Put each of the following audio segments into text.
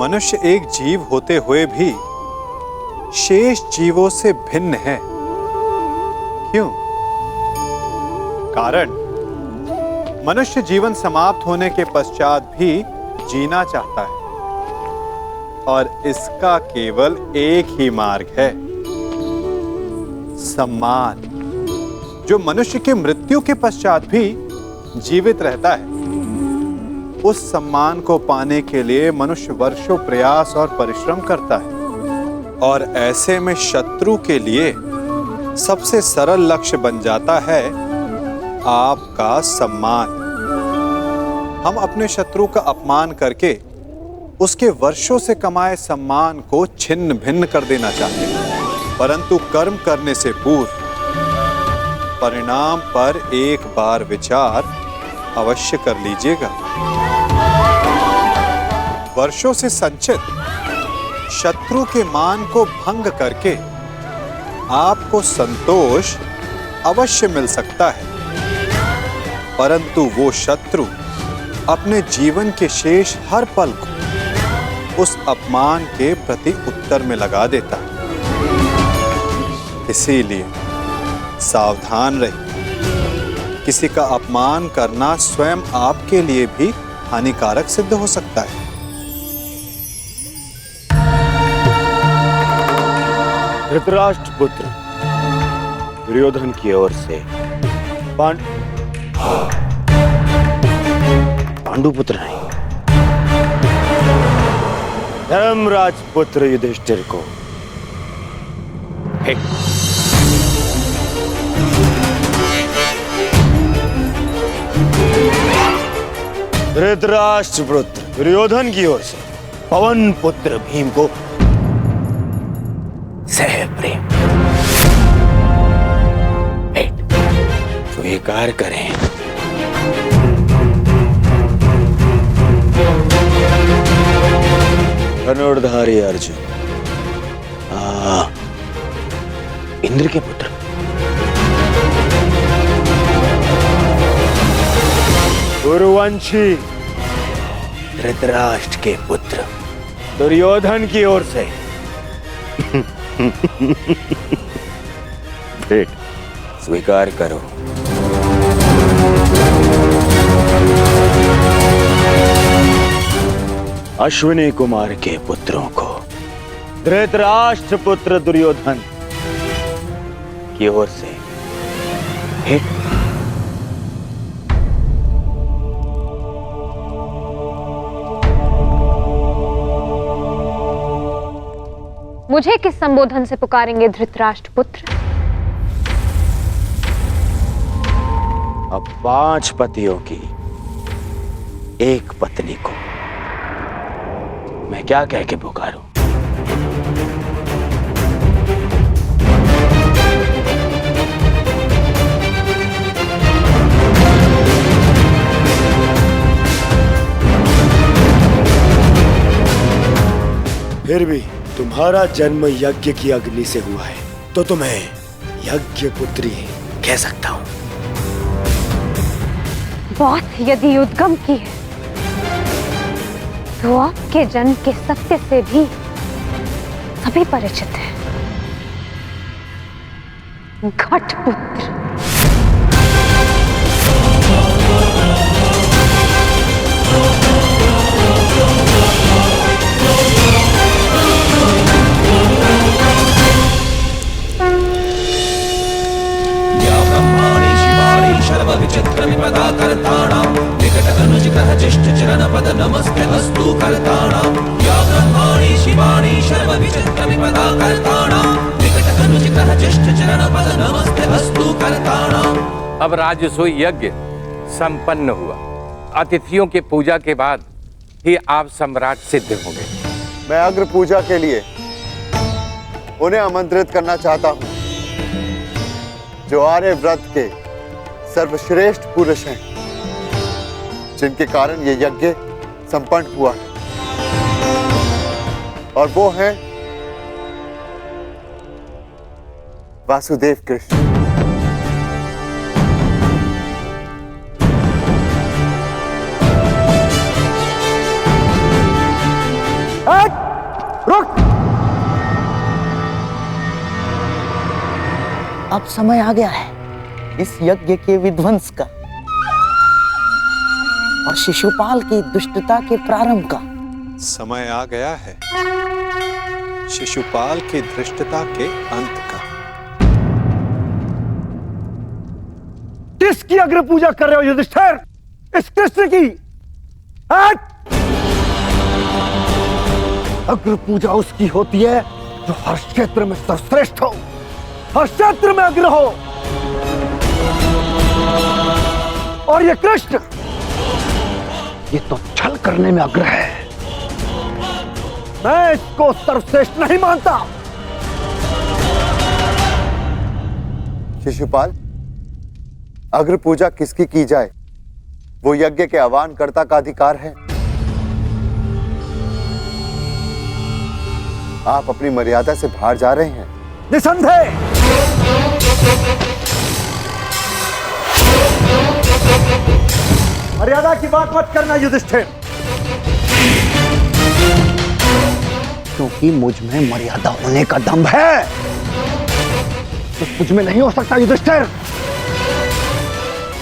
मनुष्य एक जीव होते हुए भी शेष जीवों से भिन्न है। क्यों? कारण मनुष्य जीवन समाप्त होने के पश्चात भी जीना चाहता है और इसका केवल एक ही मार्ग है, सम्मान, जो मनुष्य के मृत्यु के पश्चात भी जीवित रहता है। उस सम्मान को पाने के लिए मनुष्य वर्षों प्रयास और परिश्रम करता है और ऐसे में शत्रु के लिए सबसे सरल लक्ष्य बन जाता है आपका सम्मान। हम अपने शत्रु का अपमान करके उसके वर्षों से कमाए सम्मान को छिन्न भिन्न कर देना चाहते हैं, परंतु कर्म करने से पूर्व परिणाम पर एक बार विचार अवश्य कर लीजिएगा। वर्षों से संचित शत्रु के मान को भंग करके आपको संतोष अवश्य मिल सकता है, परंतु वो शत्रु अपने जीवन के शेष हर पल को उस अपमान के प्रति उत्तर में लगा देता है। इसीलिए सावधान रहिए। किसी का अपमान करना स्वयं आपके लिए भी हानिकारक सिद्ध हो सकता है। धृतराष्ट्र पुत्र दुर्योधन की ओर से पांडु पुत्र नहीं, धर्मराज पुत्र युधिष्ठिर को धृतराष्ट्र पुत्र दुर्योधन की ओर से पवन पुत्र भीम को सह प्रेम स्वीकार करें। धनुर्धारी अर्जुन इंद्र के पुत्र गुरुवंशी धृतराष्ट्र के पुत्र दुर्योधन की ओर से भेंट स्वीकार करो। अश्विनी कुमार के पुत्रों को धृतराष्ट्र पुत्र दुर्योधन की ओर से भेंट। मुझे किस संबोधन से पुकारेंगे धृतराष्ट्र पुत्र? अब 5 पतियों की एक पत्नी को मैं क्या कह के पुकारूं? फिर भी तुम्हारा जन्म यज्ञ की अग्नि से हुआ है, तो तुम्हें यज्ञ पुत्री कह सकता हूं। बात यदि उद्गम की है तो आपके जन्म के सत्य से भी सभी परिचित हैं। घटपुत्र। अब राजसूय यज्ञ संपन्न हुआ। अतिथियों के पूजा के बाद ही आप सम्राट सिद्ध होंगे। मैं अग्र पूजा के लिए उन्हें आमंत्रित करना चाहता हूं जो आर्य व्रत के सर्वश्रेष्ठ पुरुष हैं, जिनके कारण ये यज्ञ संपन्न हुआ है, और वो हैं वासुदेव कृष्ण। अब समय आ गया है इस यज्ञ के विध्वंस का और शिशुपाल की दुष्टता के प्रारंभ का। समय आ गया है शिशुपाल की धृष्टता के अंत का। किसकी अग्र पूजा कर रहे हो युधिष्ठिर? इस कृष्ण की? अग्र पूजा उसकी होती है जो हर क्षेत्र में सर्वश्रेष्ठ हो, हर क्षेत्र में अग्र हो। और ये कृष्ण, ये तो छल करने में अग्र है। मैं इसको सर्वश्रेष्ठ नहीं मानता। शिशुपाल, अग्र पूजा किसकी की जाए वो यज्ञ के आह्वानकर्ता का अधिकार है। आप अपनी मर्यादा से बाहर जा रहे हैं। निसंदेह मर्यादा की बात मत करना युधिष्ठिर, क्योंकि मुझ में मर्यादा होने का दम है तो तुझ में नहीं हो सकता युधिष्ठिर।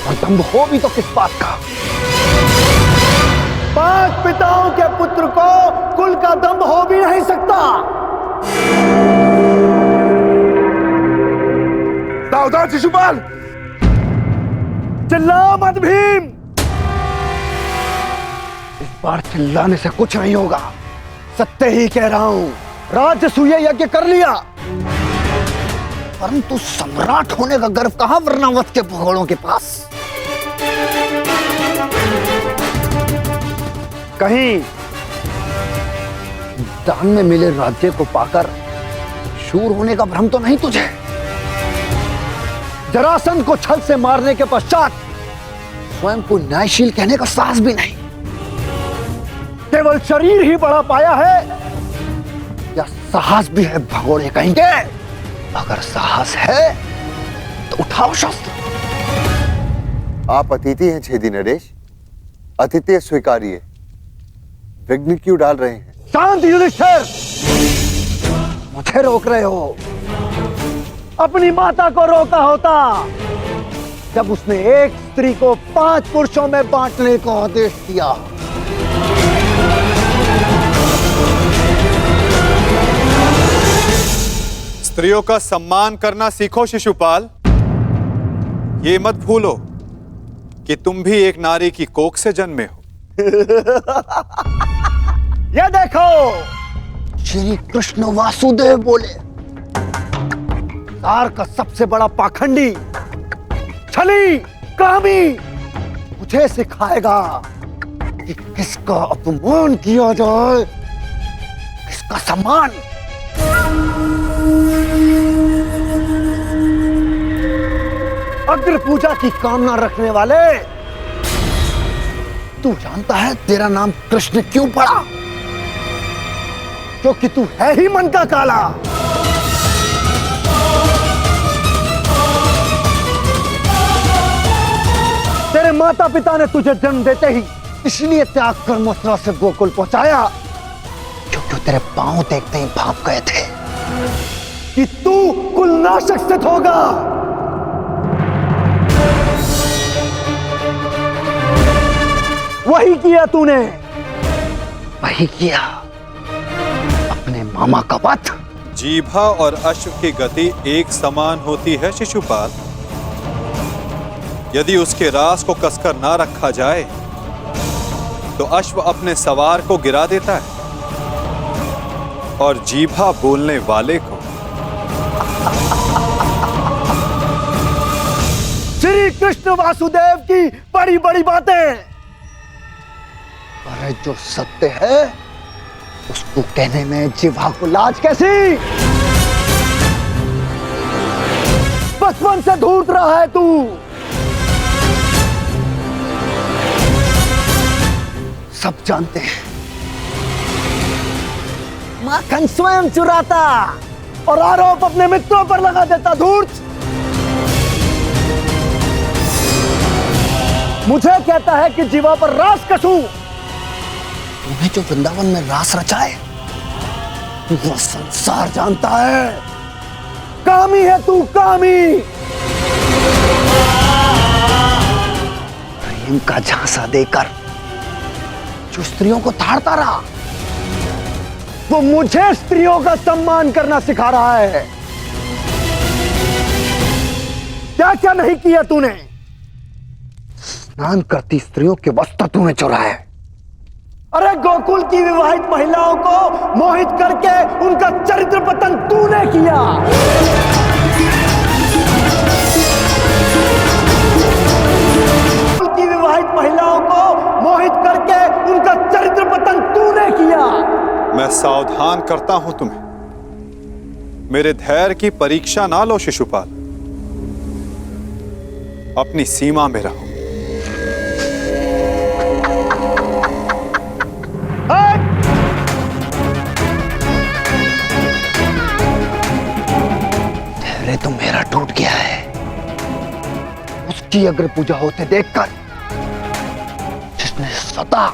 और दम हो भी तो किस बात का? 5 पिताओं के पुत्र को कुल का दम हो भी नहीं सकता। सावधान शिशुपाल, चिल्ला मत भीम। इस बार चिल्लाने से कुछ नहीं होगा, सत्य ही कह रहा हूं। राजसूय यज्ञ कर लिया, परंतु सम्राट होने का गर्व कहां वर्णावत के भगोड़ों के पास। कहीं दान में मिले राज्य को पाकर शूर होने का भ्रम तो नहीं तुझे? जरासंध को छल से मारने के पश्चात स्वयं को न्यायशील कहने का साहस भी नहीं। केवल शरीर ही बड़ा पाया है या साहस भी है भगोड़े कहेंगे? अगर साहस है तो उठाओ शस्त्र। आप अतिथि हैं छेदी नरेश, अतिथि स्वीकारिए। विघ्न क्यों डाल रहे हैं? शांत युधिष्ठिर, मुझे रोक रहे हो। अपनी माता को रोका होता जब उसने एक स्त्री को 5 पुरुषों में बांटने का आदेश दिया। स्त्रियों का सम्मान करना सीखो शिशुपाल। ये मत भूलो कि तुम भी एक नारी की कोख से जन्मे हो। ये देखो, श्री कृष्ण वासुदेव बोले, तार का सबसे बड़ा पाखंडी, छली, कामी मुझे सिखाएगा कि किसका अपमान किया जाए, किसका सम्मान। अग्र पूजा की कामना रखने वाले, तू जानता है तेरा नाम कृष्ण क्यों पड़ा? क्योंकि तू है ही मन का काला। तेरे माता पिता ने तुझे जन्म देते ही इसलिए त्याग कर मथुरा से गोकुल पहुंचाया क्योंकि तेरे पांव देखते ही भाप गए थे कि तू कुलनाशक सिद्ध होगा। वही किया तूने, वही किया, अपने मामा का वध। जीभा और अश्व की गति एक समान होती है शिशुपाल। यदि उसके रास को कसकर ना रखा जाए तो अश्व अपने सवार को गिरा देता है और जीभा बोलने वाले को। श्री कृष्ण वासुदेव की बड़ी बड़ी बातें, अरे जो सत्य है उसको कहने में जीभा को लाज कैसी? बचपन से धूर्त रहा है तू। सब जानते हैं माखन स्वयं चुराता और आरोप अपने मित्रों पर लगा देता। धूर्त मुझे कहता है कि जीवा पर रास कसूं। तुम्हें जो वृंदावन में रास रचा है वो संसार जानता है। कामी है तू, कामी। प्रेम का झांसा देकर जो स्त्रियों को ताड़ता रहा, वो मुझे स्त्रियों का सम्मान करना सिखा रहा है। क्या क्या नहीं किया तूने? स्नान करती स्त्रियों के वस्त्र तूने चुराए। अरे गोकुल की विवाहित महिलाओं को मोहित करके उनका चरित्र पतन तूने किया। गोकुल की विवाहित महिलाओं को मोहित करके उनका चरित्र पतन तूने किया। मैं सावधान करता हूं तुम्हें, मेरे धैर्य की परीक्षा ना लो शिशुपाल, अपनी सीमा में रहो। धैर्य तो मेरा टूट गया है। उसकी अग्र पूजा होते देखकर जिसने सदा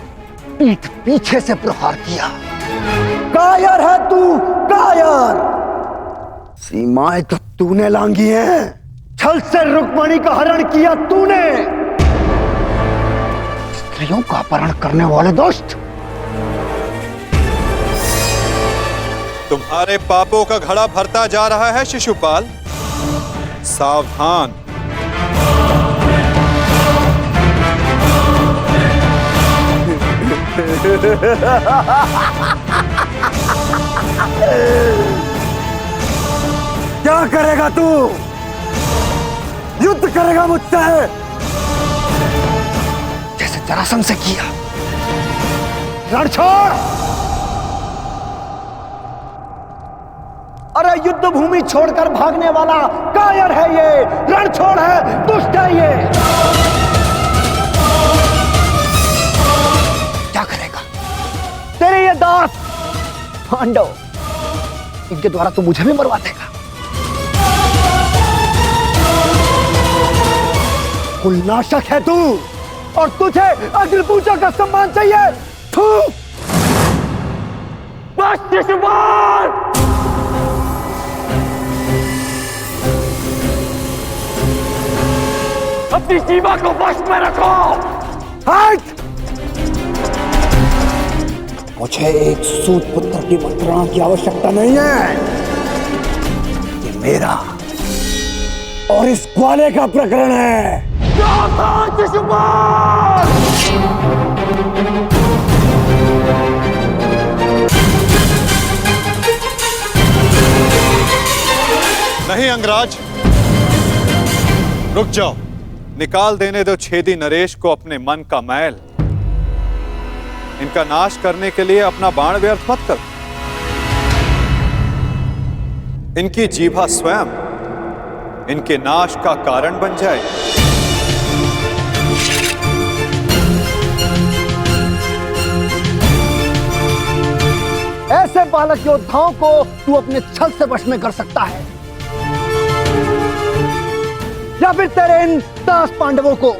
पीठ पीछे से प्रहार किया। कायर है तू, कायर। सीमाएं तो तूने लांघी हैं। छल से रुक्मणी का हरण किया तूने। स्त्रियों का अपहरण करने वाले दुष्ट। तुम्हारे पापों का घड़ा भरता जा रहा है शिशुपाल, सावधान। क्या करेगा तू? युद्ध करेगा मुझसे जैसे जरासंध से किया? रण छोड़। अरे युद्ध भूमि छोड़कर भागने वाला कायर है ये, रण छोड़ है, दुष्ट है ये। क्या करेगा? तेरे ये दास पांडव, इनके द्वारा तू मुझे भी मरवा देगा। कुलनाशक है तू, और तुझे अग्नि पूजा का सम्मान चाहिए। थू। बस शिशुपाल। अपनी सीमा को वश में रखो। हट। मुझे एक सूत पुत्र की मंत्रणा की आवश्यकता नहीं है। ये मेरा और इस ग्वाले का प्रकरण है। नहीं अंगराज, रुक जाओ। निकाल देने दो छेदी नरेश को अपने मन का मैल। इनका नाश करने के लिए अपना बाण व्यर्थ मत कर। इनकी जीभा स्वयं इनके नाश का कारण बन जाए। ऐसे बालक योद्धाओं को तू अपने छल से वश में कर सकता है, या फिर तेरे इन दास पांडवों को।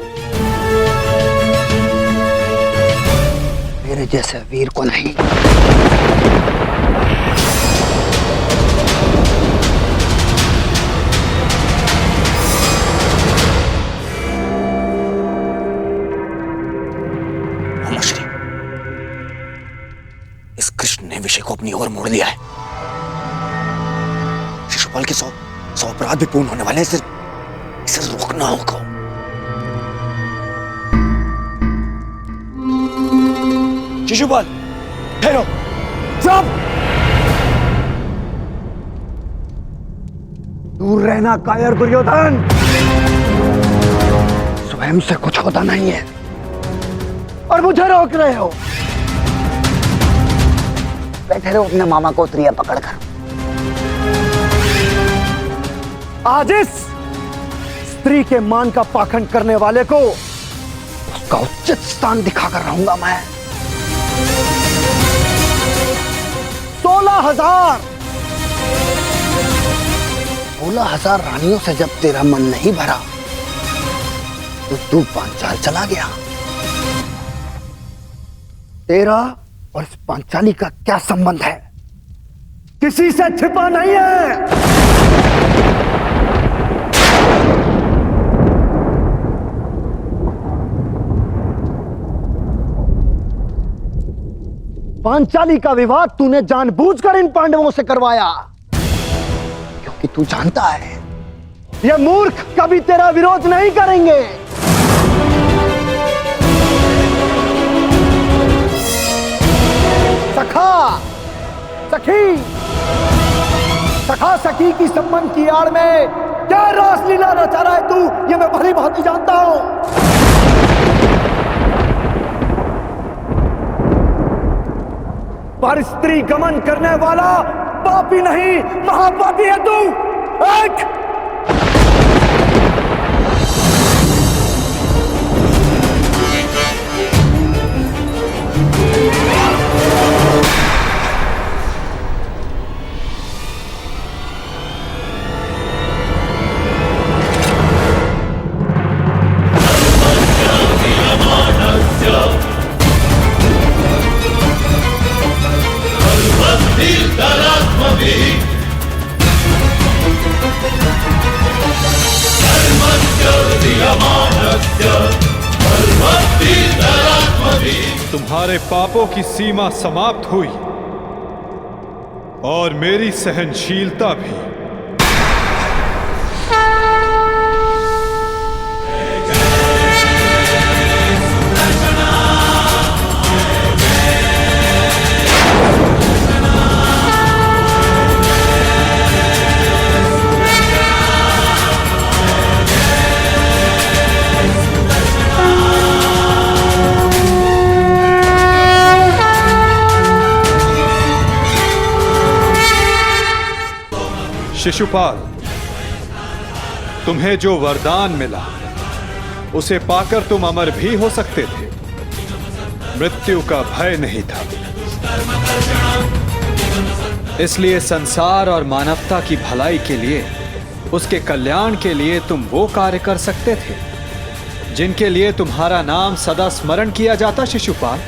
मेरे जैसे वीर को नहीं। श्री, इस कृष्ण ने विषय को अपनी ओर मोड़ लिया है। शिशुपाल के 100 अपराध भी पूर्ण होने वाले हैं। इसे रोकना होगा। शिशुपाल, ठहरो। चुप। दूर रहना कायर दुर्योधन। स्वयं से कुछ होता नहीं है और मुझे रोक रहे हो। बैठे रहो अपने मामा को त्रिया पकड़कर। आज इस स्त्री के मान का पाखंड करने वाले को उसका उचित स्थान दिखाकर रहूंगा मैं। 16,000 रानियों से जब तेरा मन नहीं भरा तो तू पांचाल चला गया। तेरा और इस पांचाली का क्या संबंध है? किसी से छिपा नहीं है। पांचाली का विवाह तूने जानबूझकर इन पांडवों से करवाया, क्योंकि तू जानता है ये मूर्ख कभी तेरा विरोध नहीं करेंगे। सखा सखी सखा सखी की संबंध की आड़ में क्या रासलीला रचा रहा है तू, ये मैं भली भांति जानता हूं। पर स्त्री गमन करने वाला पापी नहीं, महापापी है तू। एक तुम्हारे पापों की सीमा समाप्त हुई और मेरी सहनशीलता भी। शिशुपाल, तुम्हें जो वरदान मिला उसे पाकर तुम अमर भी हो सकते थे, मृत्यु का भय नहीं था। इसलिए संसार और मानवता की भलाई के लिए, उसके कल्याण के लिए तुम वो कार्य कर सकते थे जिनके लिए तुम्हारा नाम सदा स्मरण किया जाता शिशुपाल।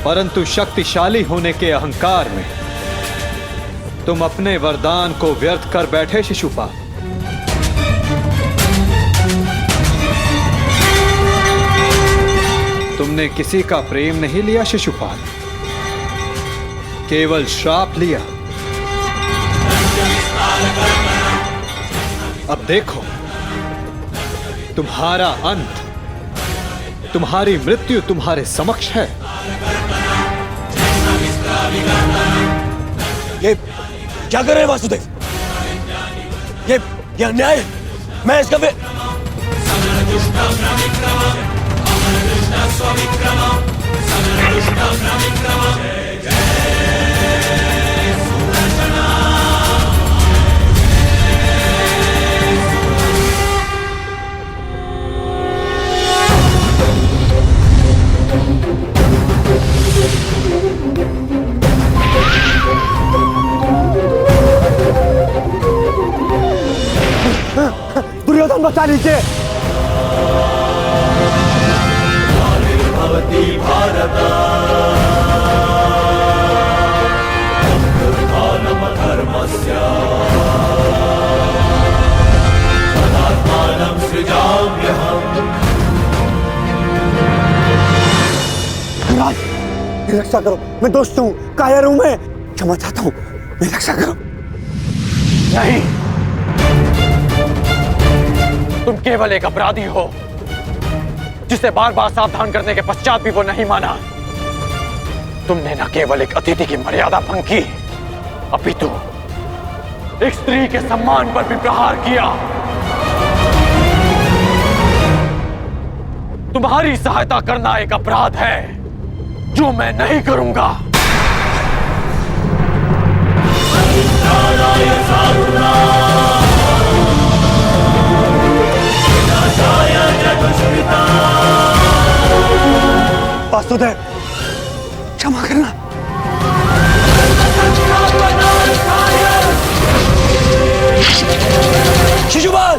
परंतु शक्तिशाली होने के अहंकार में तुम अपने वरदान को व्यर्थ कर बैठे शिशुपाल। तुमने किसी का प्रेम नहीं लिया शिशुपाल, केवल श्राप लिया। अब देखो, तुम्हारा अंत, तुम्हारी मृत्यु तुम्हारे समक्ष है। ये क्या कर रहे हैं वासुदेव? ये अन्याय है। मैं इसका दुर्योधन बचा लीजिए। महाराज, मेरी रक्षा करो, मैं दोस्त हूँ, कायर हूँ, मैं क्षमा चाहता हूँ, मेरी रक्षा करो। नहीं, तुम केवल एक अपराधी हो जिसे बार बार सावधान करने के पश्चात भी वो नहीं माना। तुमने न केवल एक अतिथि की मर्यादा भंग की, अपितु एक स्त्री के सम्मान पर भी प्रहार किया। तुम्हारी सहायता करना एक अपराध है जो मैं नहीं करूंगा। वासुदेव, क्षमा करना। शिशुपाल,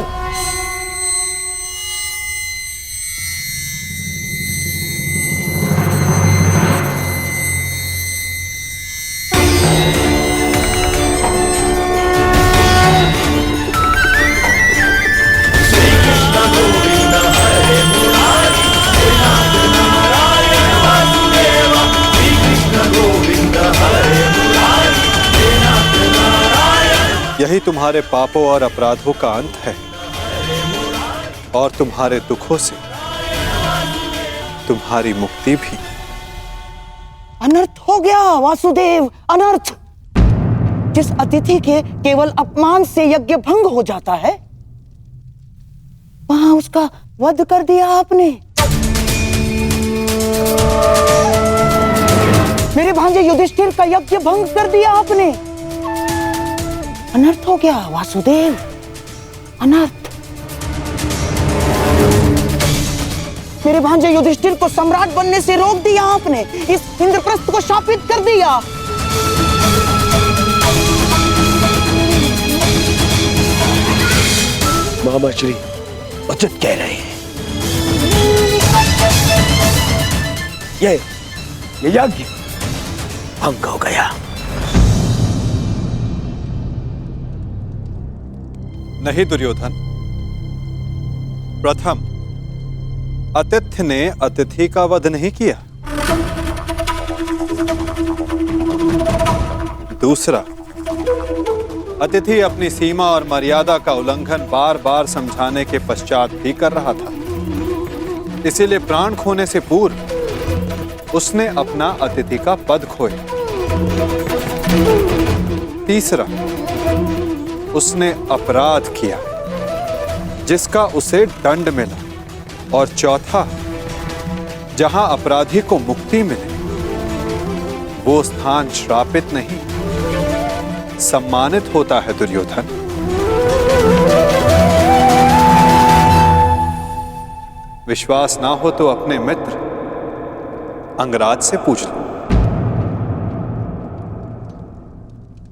यही तुम्हारे पापों और अपराधों का अंत है, और तुम्हारे दुखों से तुम्हारी मुक्ति भी। अनर्थ हो गया वासुदेव, अनर्थ। जिस अतिथि के केवल अपमान से यज्ञ भंग हो जाता है, वहां उसका वध कर दिया आपने। मेरे भांजे युधिष्ठिर का यज्ञ भंग कर दिया आपने। अनर्थ हो गया वासुदेव, अनर्थ। मेरे भांजे युधिष्ठिर को सम्राट बनने से रोक दिया आपने, इस इंद्रप्रस्थ को शापित कर दिया। मामा श्री उचित कह रहे हैं। ये यज्ञ भंग हो गया। नहीं दुर्योधन, प्रथम आतिथ्य ने अतिथि का वध नहीं किया। दूसरा, अतिथि अपनी सीमा और मर्यादा का उल्लंघन बार बार समझाने के पश्चात भी कर रहा था, इसीलिए प्राण खोने से पूर्व उसने अपना अतिथि का पद खोया। तीसरा, उसने अपराध किया जिसका उसे दंड मिला। और चौथा, जहां अपराधी को मुक्ति मिले वो स्थान श्रापित नहीं, सम्मानित होता है दुर्योधन। विश्वास ना हो तो अपने मित्र अंगराज से पूछ लो।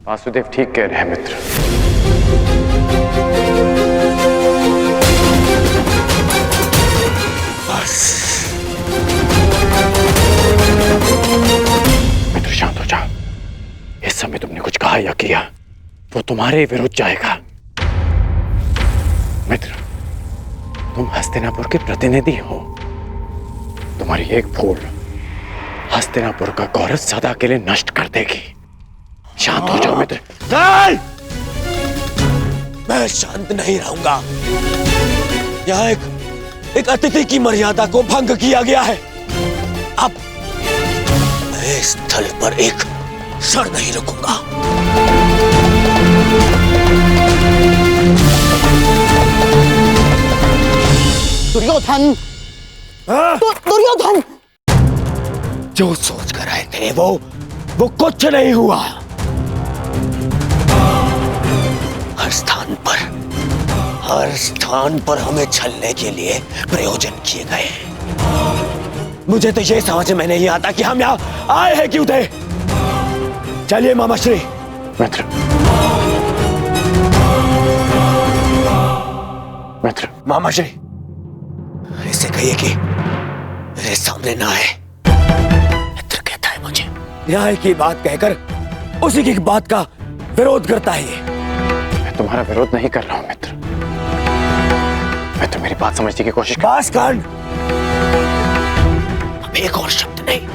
वासुदेव ठीक कह रहे हैं मित्र। मित्र शांत हो जाओ। इस समय तुमने कुछ कहा या किया वो तुम्हारे विरुद्ध जाएगा। मित्र, तुम हस्तिनापुर के प्रतिनिधि हो। तुम्हारी एक भूल हस्तिनापुर का गौरव सदा के लिए नष्ट कर देगी। शांत हो जाओ मित्र। नहीं! मैं शांत नहीं रहूंगा। यहाँ एक अतिथि की मर्यादा को भंग किया गया है। अब मैं इस स्थल पर एक क्षण नहीं रुकूंगा। दुर्योधन, दुर्योधन, जो सोच कर आए थे वो कुछ नहीं हुआ। हर स्थान पर हमें छलने के लिए प्रयोजन किए गए। मुझे तो ये समझ में नहीं आता कि हम यहाँ आए हैं क्यों थे। चलिए मामाश्री। मित्र, मित्र, मामाश्री, इसे कहिए कि मेरे सामने ना आए। मित्र कहता है मुझे न्याय की बात कहकर उसी की बात का विरोध करता है ये। मैं तुम्हारा विरोध नहीं कर रहा हूं मित्र। मैं तो मेरी बात समझने की कोशिश बस कर। अब एक और शब्द नहीं।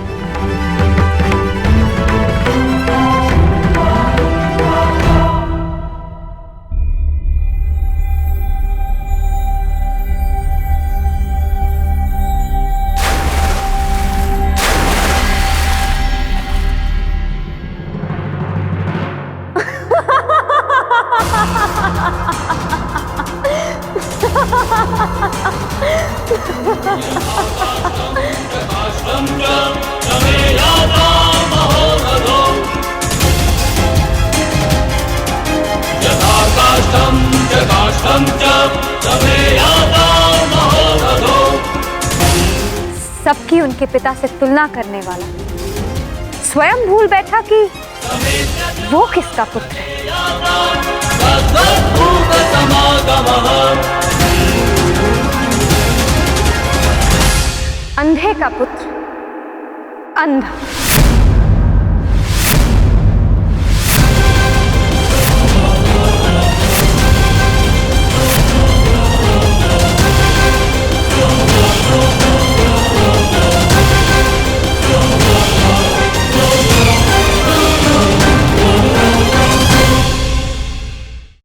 सबकी उनके पिता से तुलना करने वाला स्वयं भूल बैठा कि वो किसका पुत्र है। अंधे का पुत्र अंधा।